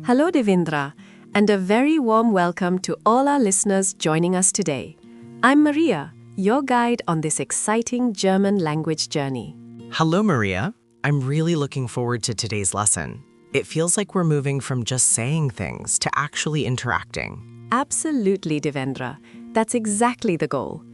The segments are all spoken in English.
Hello, Devendra, and a very warm welcome to all our listeners joining us today. I'm Maria, your guide on this exciting German language journey. Hello, Maria. I'm really looking forward to today's lesson. It feels like we're moving from just saying things to actually interacting. Absolutely, Devendra. That's exactly the goal.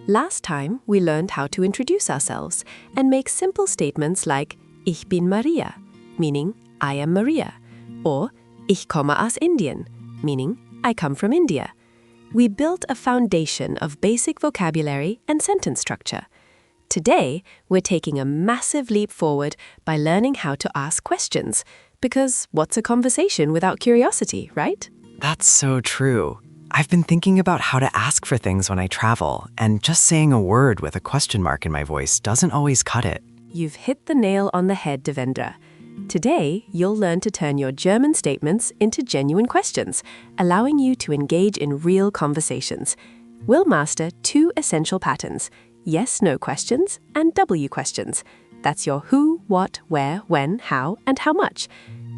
Last time, we learned how to introduce ourselves and make simple statements like Ich bin Maria, meaning I am Maria, or Ich komme aus Indien, meaning I come from India. We built a foundation of basic vocabulary and sentence structure. Today, we're taking a massive leap forward by learning how to ask questions, because what's a conversation without curiosity, right? That's so true. I've been thinking about how to ask for things when I travel, and just saying a word with a question mark in my voice doesn't always cut it. You've hit the nail on the head, Devendra. Today, you'll learn to turn your German statements into genuine questions, allowing you to engage in real conversations. We'll master two essential patterns: yes-no questions and W questions. That's your who, what, where, when, how, and how much.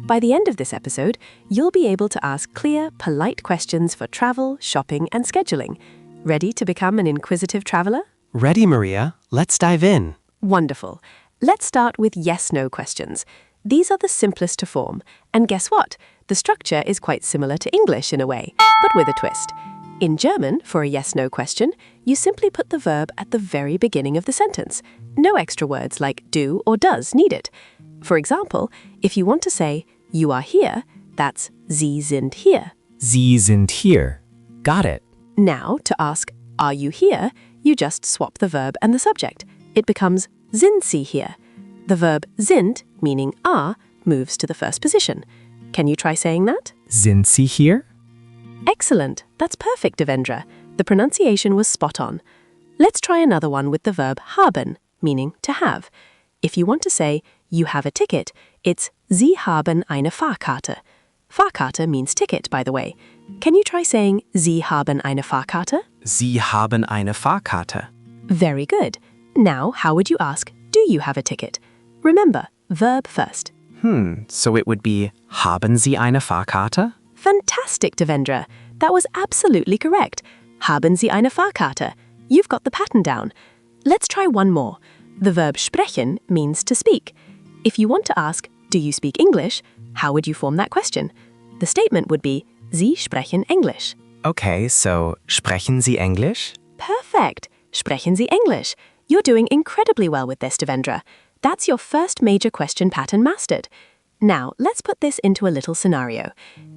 By the end of this episode, you'll be able to ask clear, polite questions for travel, shopping, and scheduling. Ready to become an inquisitive traveler? Ready, Maria. Let's dive in. Wonderful. Let's start with yes-no questions. These are the simplest to form, and guess what? The structure is quite similar to English in a way, but with a twist. In German, for a yes-no question, you simply put the verb at the very beginning of the sentence. No extra words like do or does needed. For example, if you want to say, you are here, that's Sie sind hier. Sie sind hier. Got it. Now, to ask, are you here, you just swap the verb and the subject. It becomes sind Sie hier. The verb sind, meaning are, moves to the first position. Can you try saying that? Sind Sie hier? Excellent. That's perfect, Devendra. The pronunciation was spot on. Let's try another one with the verb haben, meaning to have. If you want to say, you have a ticket, it's Sie haben eine Fahrkarte. Fahrkarte means ticket, by the way. Can you try saying Sie haben eine Fahrkarte? Sie haben eine Fahrkarte. Very good. Now, how would you ask, do you have a ticket? Remember, verb first. So it would be Haben Sie eine Fahrkarte? Fantastic, Devendra. That was absolutely correct. Haben Sie eine Fahrkarte? You've got the pattern down. Let's try one more. The verb sprechen means to speak. If you want to ask, do you speak English? How would you form that question? The statement would be, Sie sprechen Englisch. Okay, so sprechen Sie Englisch? Perfect. Sprechen Sie Englisch. You're doing incredibly well with this, Devendra. That's your first major question pattern mastered. Now, let's put this into a little scenario.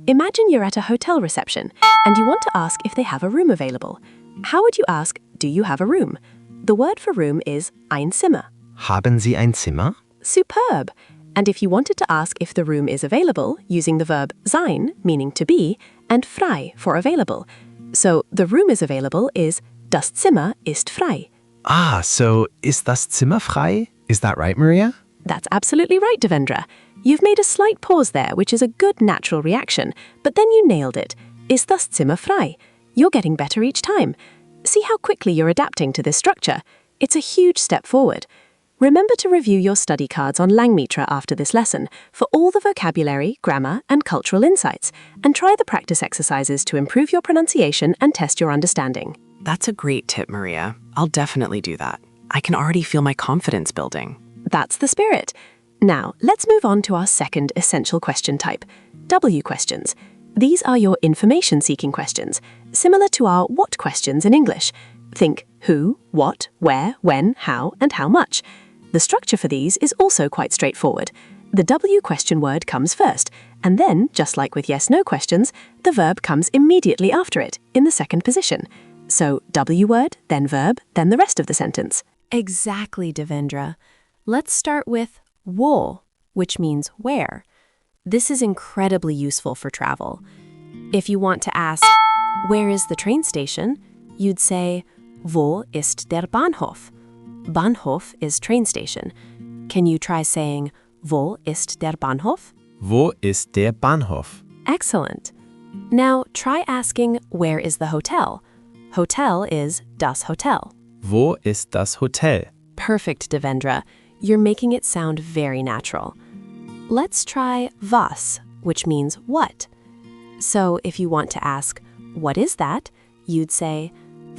Imagine you're at a hotel reception and you want to ask if they have a room available. How would you ask, do you have a room? The word for room is ein Zimmer. Haben Sie ein Zimmer? Superb! And if you wanted to ask if the room is available, using the verb sein, meaning to be, and frei, for available. So, the room is available is das Zimmer ist frei. So ist das Zimmer frei? Is that right, Maria? That's absolutely right, Devendra. You've made a slight pause there, which is a good natural reaction, but then you nailed it. Ist das Zimmer frei? You're getting better each time. See how quickly you're adapting to this structure. It's a huge step forward. Remember to review your study cards on Langmitra after this lesson for all the vocabulary, grammar, and cultural insights, and try the practice exercises to improve your pronunciation and test your understanding. That's a great tip, Maria. I'll definitely do that. I can already feel my confidence building. That's the spirit. Now, let's move on to our second essential question type, W questions. These are your information-seeking questions, similar to our what questions in English. Think who, what, where, when, how, and how much. The structure for these is also quite straightforward. The W question word comes first, and then, just like with yes-no questions, the verb comes immediately after it, in the second position. So, W word, then verb, then the rest of the sentence. Exactly, Devendra. Let's start with wo, which means where. This is incredibly useful for travel. If you want to ask, where is the train station? You'd say, wo ist der Bahnhof? Bahnhof is train station. Can you try saying, wo ist der Bahnhof? Wo ist der Bahnhof? Excellent. Now try asking, where is the hotel? Hotel is das Hotel. Wo ist das Hotel? Perfect, Devendra. You're making it sound very natural. Let's try was, which means what. So if you want to ask, what is that? You'd say,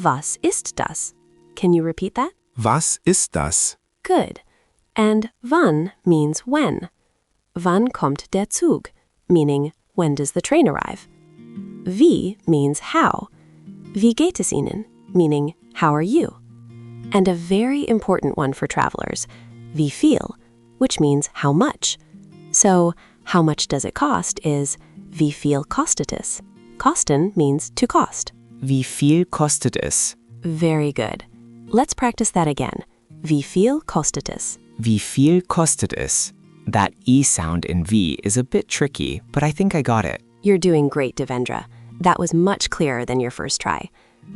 was ist das? Can you repeat that? Was ist das? Good. And wann means when. Wann kommt der Zug? Meaning, when does the train arrive? Wie means how. Wie geht es Ihnen? Meaning, how are you? And a very important one for travelers, wie viel, which means how much. So, how much does it cost is wie viel kostet es? Kosten means to cost. Wie viel kostet es? Very good. Let's practice that again. Wie viel kostet es? Wie viel kostet es? That E sound in wie is a bit tricky, but I think I got it. You're doing great, Devendra. That was much clearer than your first try.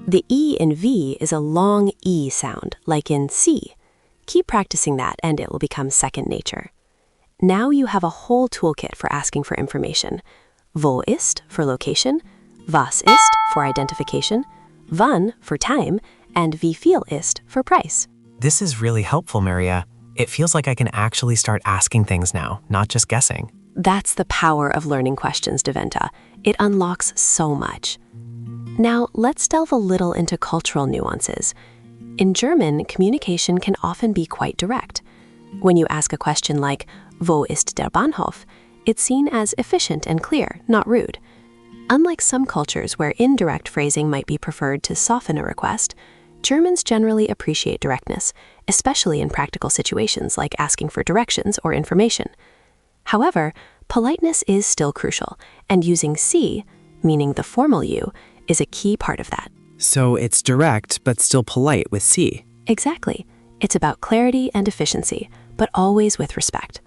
The E in V is a long E sound, like in see. Keep practicing that and it will become second nature. Now you have a whole toolkit for asking for information. Wo ist for location, was ist for identification, wann for time, and wie viel ist for price. This is really helpful, Maria. It feels like I can actually start asking things now, not just guessing. That's the power of learning questions, Deventa. It unlocks so much. Now, let's delve a little into cultural nuances. In German, communication can often be quite direct. When you ask a question like, wo ist der Bahnhof? It's seen as efficient and clear, not rude. Unlike some cultures where indirect phrasing might be preferred to soften a request, Germans generally appreciate directness, especially in practical situations like asking for directions or information. However, politeness is still crucial, and using Sie, meaning the formal you, is a key part of that. So it's direct, but still polite with Sie. Exactly. It's about clarity and efficiency, but always with respect.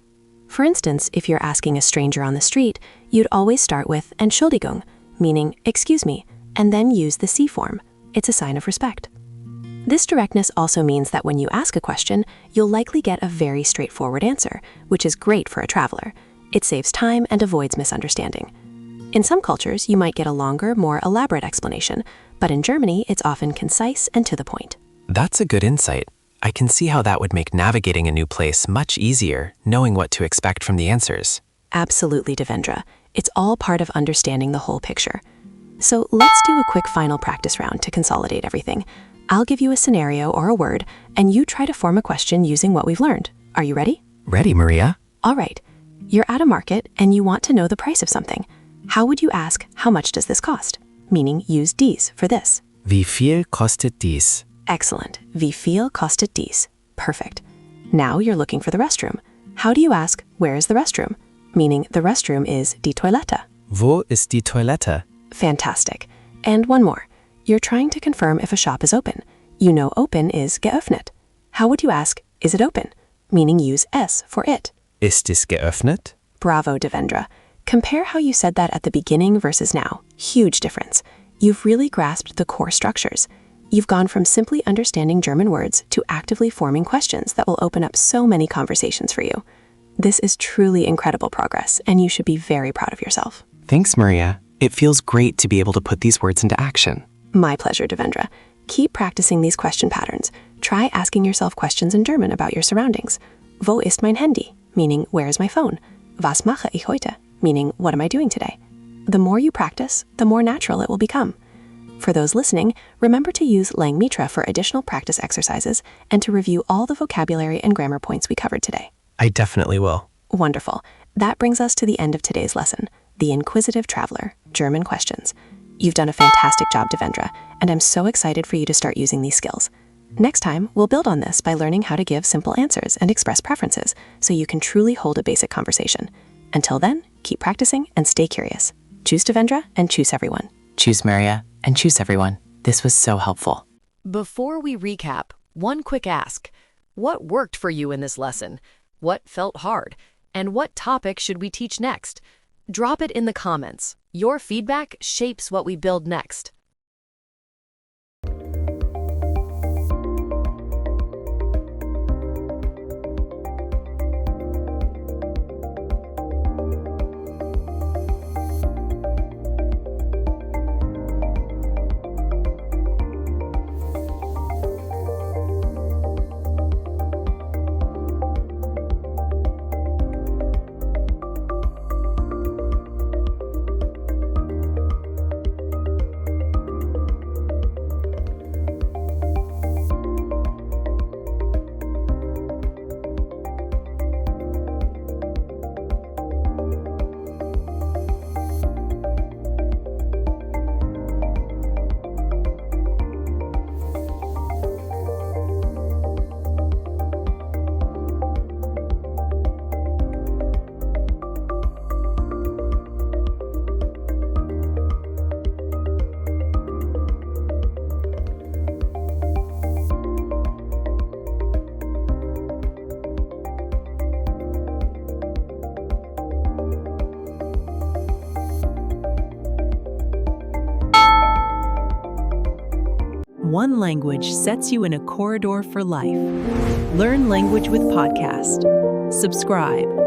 For instance, if you're asking a stranger on the street, you'd always start with Entschuldigung, meaning excuse me, and then use the Sie form. It's a sign of respect. This directness also means that when you ask a question, you'll likely get a very straightforward answer, which is great for a traveler. It saves time and avoids misunderstanding. In some cultures, you might get a longer, more elaborate explanation, but in Germany, it's often concise and to the point. That's a good insight. I can see how that would make navigating a new place much easier, knowing what to expect from the answers. Absolutely, Devendra. It's all part of understanding the whole picture. So let's do a quick final practice round to consolidate everything. I'll give you a scenario or a word, and you try to form a question using what we've learned. Are you ready? Ready, Maria? All right. You're at a market and you want to know the price of something. How would you ask, how much does this cost? Meaning use dies for this. Wie viel kostet dies? Excellent. Wie viel kostet dies? Perfect. Now you're looking for the restroom. How do you ask, where is the restroom? Meaning the restroom is die Toilette. Wo ist die Toilette? Fantastic. And one more. You're trying to confirm if a shop is open. You know open is geöffnet. How would you ask, is it open? Meaning use es for it. Ist es geöffnet? Bravo, Devendra. Compare how you said that at the beginning versus now. Huge difference. You've really grasped the core structures. You've gone from simply understanding German words to actively forming questions that will open up so many conversations for you. This is truly incredible progress, and you should be very proud of yourself. Thanks, Maria. It feels great to be able to put these words into action. My pleasure, Devendra. Keep practicing these question patterns. Try asking yourself questions in German about your surroundings. Wo ist mein Handy? Meaning, where is my phone? Was mache ich heute? Meaning, what am I doing today? The more you practice, the more natural it will become. For those listening, remember to use Langmitra for additional practice exercises and to review all the vocabulary and grammar points we covered today. I definitely will. Wonderful. That brings us to the end of today's lesson, The Inquisitive Traveler, German Questions. You've done a fantastic job, Devendra, and I'm so excited for you to start using these skills. Next time, we'll build on this by learning how to give simple answers and express preferences so you can truly hold a basic conversation. Until then, keep practicing and stay curious. Choose Devendra and choose everyone. Choose Maria and choose everyone. This was so helpful. Before we recap, one quick ask. What worked for you in this lesson? What felt hard? And what topic should we teach next? Drop it in the comments. Your feedback shapes what we build next. one language sets you in a corridor for life. Learn language with podcast. Subscribe.